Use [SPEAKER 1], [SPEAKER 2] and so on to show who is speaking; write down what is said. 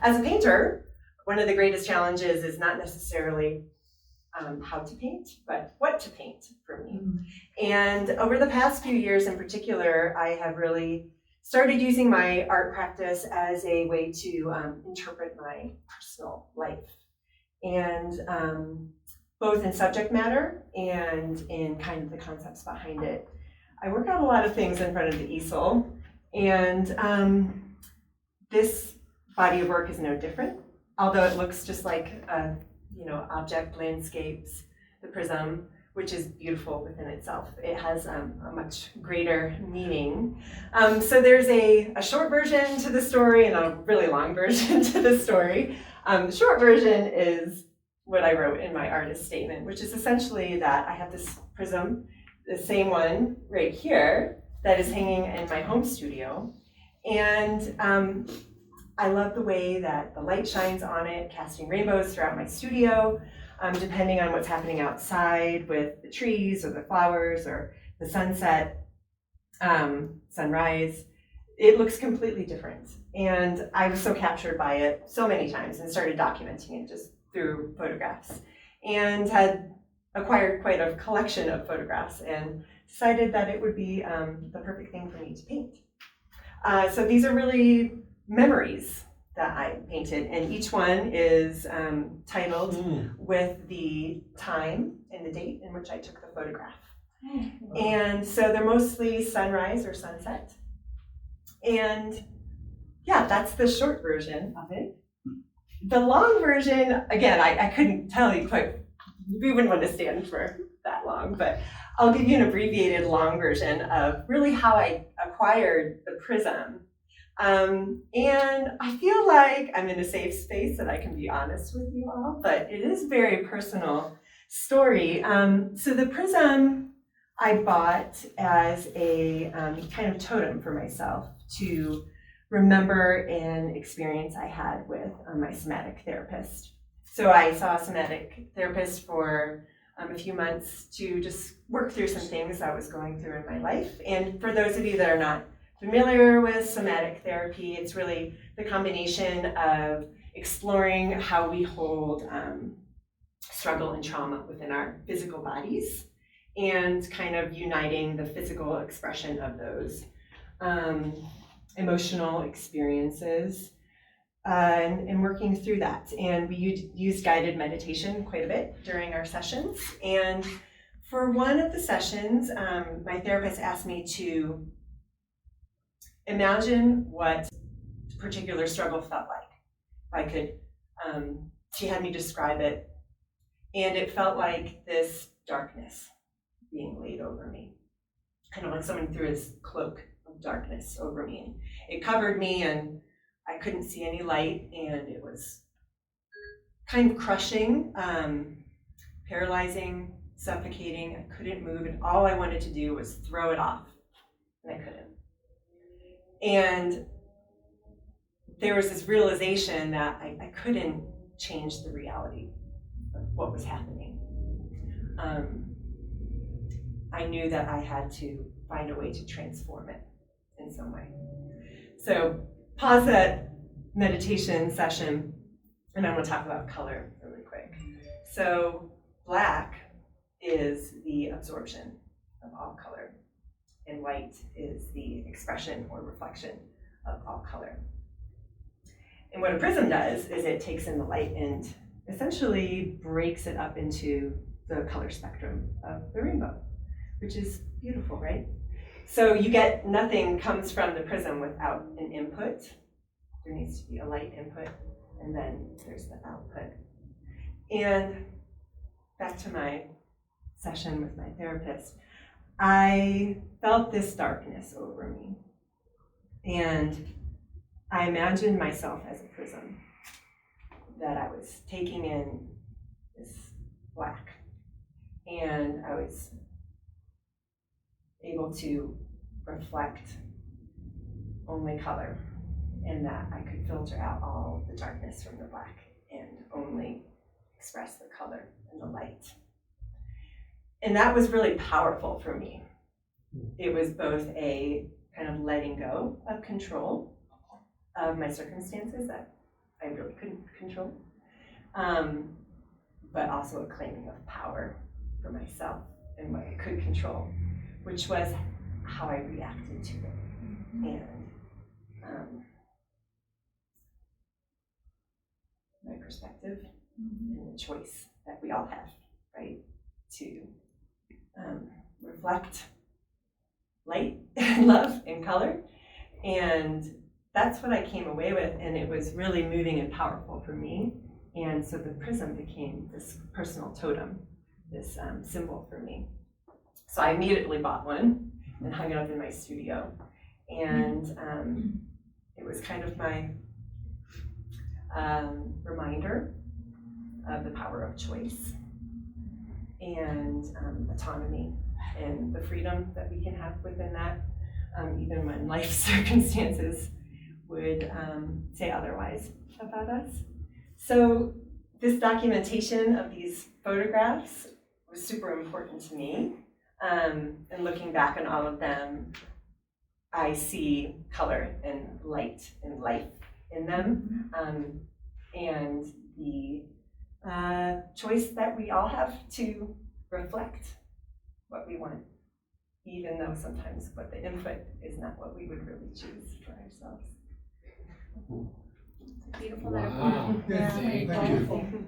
[SPEAKER 1] As a painter, one of the greatest challenges is not necessarily how to paint, but what to paint for me. And over the past few years in particular, I have really started using my art practice as a way to interpret my personal life. And both in subject matter and in kind of the concepts behind it. I work out a lot of things in front of the easel, and this body of work is no different, although it looks just like object landscapes, the prism, which is beautiful within itself. It has a much greater meaning. So there's a short version to the story and a really long version to the story. The short version is what I wrote in my artist statement, which is essentially that I have this prism, the same one right here, that is hanging in my home studio. And I love the way that the light shines on it, casting rainbows throughout my studio, depending on what's happening outside with the trees or the flowers or the sunset, sunrise. It looks completely different. And I was so captured by it so many times and started documenting it just through photographs, and had acquired quite a collection of photographs and decided that it would be the perfect thing for me to paint. So these are really memories that I painted, and each one is titled with the time and the date in which I took the photograph. And so they're mostly sunrise or sunset. And yeah, that's the short version of it. The long version, again, I couldn't tell you quite, we wouldn't want to stand for that long, but I'll give you an abbreviated long version of really how I acquired the prism. And I feel like I'm in a safe space that I can be honest with you all, but it is a very personal story. So the prism I bought as a kind of totem for myself to remember an experience I had with my somatic therapist. So I saw a somatic therapist for a few months to just work through some things I was going through in my life. And for those of you that are not familiar with somatic therapy, it's really the combination of exploring how we hold struggle and trauma within our physical bodies and kind of uniting the physical expression of those emotional experiences and working through that. And we used guided meditation quite a bit during our sessions. And for one of the sessions, my therapist asked me to imagine what a particular struggle felt like. If I could, she had me describe it, and it felt like this darkness being laid over me, kind of like someone threw his cloak of darkness over me. And it covered me, and I couldn't see any light, and it was kind of crushing, paralyzing, suffocating. I couldn't move, and all I wanted to do was throw it off, and I couldn't. And there was this realization that I couldn't change the reality of what was happening. I knew that I had to find a way to transform it in some way. So pause that meditation session, and I'm going to talk about color really quick. So black is the absorption of all color, and white is the expression or reflection of all color. And what a prism does is it takes in the light and essentially breaks it up into the color spectrum of the rainbow, which is beautiful, right? So you get nothing comes from the prism without an input. There needs to be a light input, and then there's the output. And back to my session with my therapist, I felt this darkness over me, and I imagined myself as a prism, that I was taking in this black, and I was able to reflect only color, and that I could filter out all the darkness from the black and only express the color and the light. And that was really powerful for me. It was both a kind of letting go of control of my circumstances that I really couldn't control, but also a claiming of power for myself and what I could control, which was how I reacted to it. And my perspective and the choice that we all have, right, to reflect light and love and color. And that's what I came away with, and it was really moving and powerful for me. And so the prism became this personal totem, this symbol for me. So I immediately bought one and hung it up in my studio. And it was kind of my reminder of the power of choice and autonomy and the freedom that we can have within that, even when life circumstances would say otherwise about us. So this documentation of these photographs was super important to me. And looking back on all of them, I see color and light and life in them, and the choice that we all have to reflect what we want, even though sometimes what the input is not what we would really choose for ourselves.
[SPEAKER 2] Beautiful
[SPEAKER 3] Wow.
[SPEAKER 2] metaphor. Yeah,
[SPEAKER 3] Thank
[SPEAKER 2] very
[SPEAKER 3] you.
[SPEAKER 2] powerful.